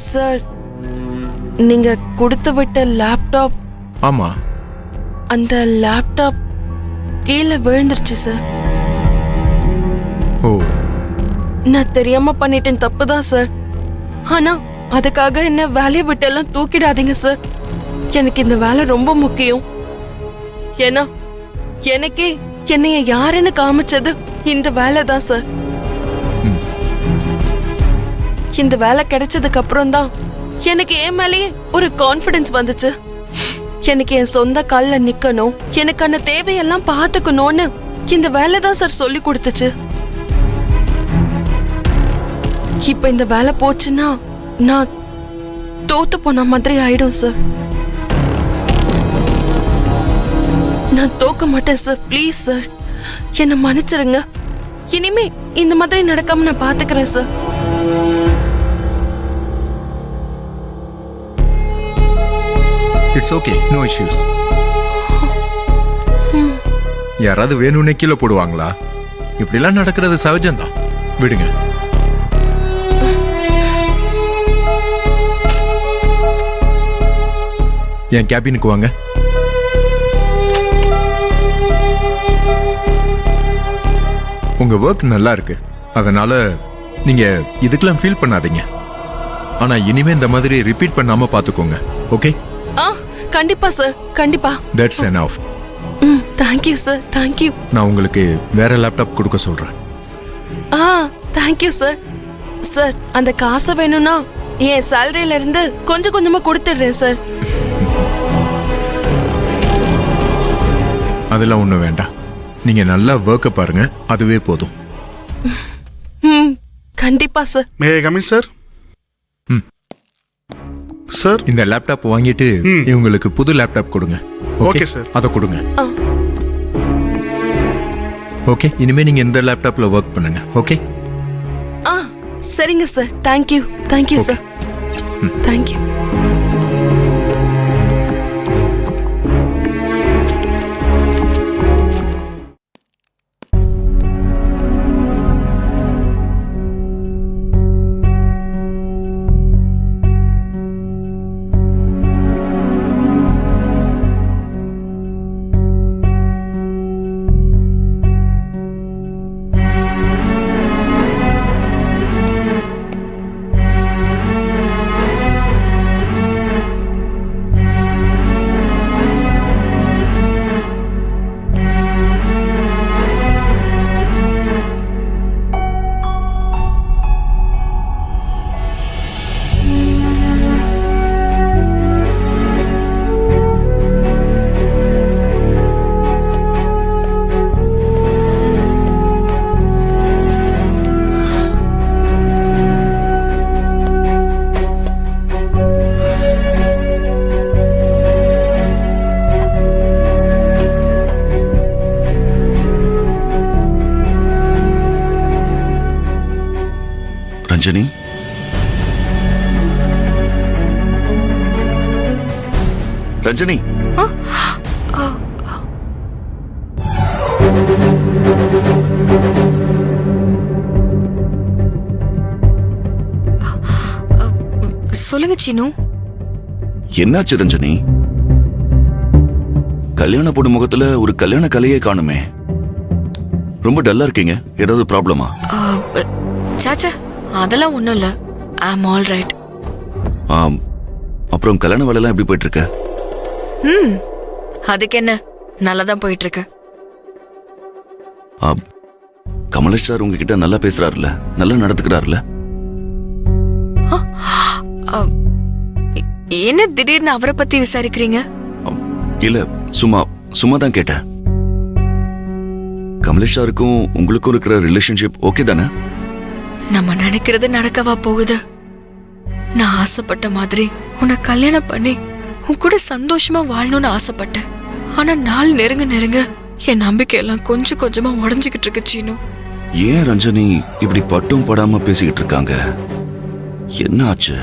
Sir, நீங்க கொடுத்து விட்ட லேப்டாப், ஆமா, அந்த லேப்டாப் கீழே விழுந்துருச்சு சார். ஓ, நான் தெரியாம பண்ணிட்டேன், தப்புதான் சார். ஆனா அதுக்காக என்ன வேலையை விட்டு எல்லாம் தூக்கிடாதீங்க சார். எனக்கு இந்த வேலை ரொம்ப முக்கியம். ஏன்னா எனக்கே என்னைய யாருன்னு காமிச்சது இந்த வேலை தான் சார். இந்த வேலை கிடைச்சதுக்கு அப்புறம் தான் எனக்கு என் மேலேயே ஒரு கான்ஃபிடன்ஸ் வந்துச்சு. எனக்கு என் சொந்த கால்ல நிக்கணும், எனக்கான தேவையெல்லாம் பாத்துக்கணும்னு இந்த வேலை தான் சார் சொல்லி கொடுத்துச்சு. இப்ப இந்த வேலை போச்சுன்னா நான் தோத்து போன மாதிரி ஆயிடும் சார். நான் தோக்க மாட்டேன் சார், ப்ளீஸ் சார், என்ன மன்னிச்சிருங்க. இனிமே இந்த மாதிரி நடக்காம நான் பாத்துக்கிறேன் sir. It's okay, no issues. யாராவது வேணும்னே கீழே போடுவாங்களா? இப்படிலாம் நடக்கிறது சகஜம்தான், விடுங்க. என் கேபினுக்கு வாங்க. உங்க ஒர்க் நல்லா இருக்கு, அதனால நீங்க இதுக்கெல்லாம் ஃபீல் பண்ணாதீங்க. ஆனா இனிமே இந்த மாதிரி ரிப்பீட் பண்ணாம பாத்துக்கோங்க, ஓகே? கண்டிப்பா சார், கண்டிப்பா. That's enough. Thank you sir, thank you. நான் உங்களுக்கு வேற லேப்டாப் கொடுக்க சொல்றேன். Thank you sir. சார், அந்த காசை வேணும்னா என் சேலரியில இருந்து கொஞ்சம் கொஞ்சமா கொடுத்துடுறேன் சார். அதெல்லாம் ஒண்ணும் வேண்டாம், நீங்க நல்லா ஒர்க்க பாருங்க, அதுவே போதும். கண்டிப்பா sir. May I come in sir? Sir, இந்த லேப்டாப் வாங்கிட்டு இவங்களுக்கு புது லேப்டாப் கொடுங்க. Okay sir. அதை கொடுங்க. ஓகே, இனிமே நீங்க இந்த லேப்டாப்ல ஒர்க் பண்ணுங்க, ஓகே? சரிங்க sir, thank you, thank you sir, thank you. Ranjani, Ranjani, சொல்லுங்க சீனு. என்னாச்சு ரஞ்சனி? கல்யாண பொண்ணு முகத்துல ஒரு கல்யாண கலையே காணுமே. ரொம்ப டல்லா இருக்கீங்க, ஏதாவது ப்ராப்ளமா? சாச்சா, அதெல்லாம் ஒண்ணும் இல்ல. ஐ அம் ஆல் ரைட். அப்புறம் கல்யாண வேலைலாம் எப்படி போயிட்டு இருக்கு? அதுக்கு என்ன, நல்லா தான் போயிட்டு இருக்கு. கமலேஷ் சார் உங்ககிட்ட நல்லா பேசுறாருல, நல்லா நடந்துக்கிறாருல? என்ன திடீர்னு அவரை பத்தி விசாரிக்கிறீங்க? இல்ல, சும்மா தான் கேட்டேன். கமலேஷ் சாருக்கும் உங்களுக்கும் இருக்கிற ரிலேஷன்ஷிப் ஓகே தானே? நம்ம நினைக்கிறது நடக்கவா போகுது? நான் ஆசைப்பட்ட மாதிரி உன்னை கல்யாணம் பண்ணி உன் கூட சந்தோஷமா வாழணும்னு ஆசைப்பட்டேன். ஆனா நாள் நெருங்க நெருங்க என் நம்பிக்கை எல்லாம் கொஞ்சம் கொஞ்சமா உடஞ்சுக்கிட்டு இருக்கு சீனு. ஏன் ரஞ்சனி இப்படி பட்டும் படாம பேசிக்கிட்டு இருக்காங்க? என்ன ஆச்சு?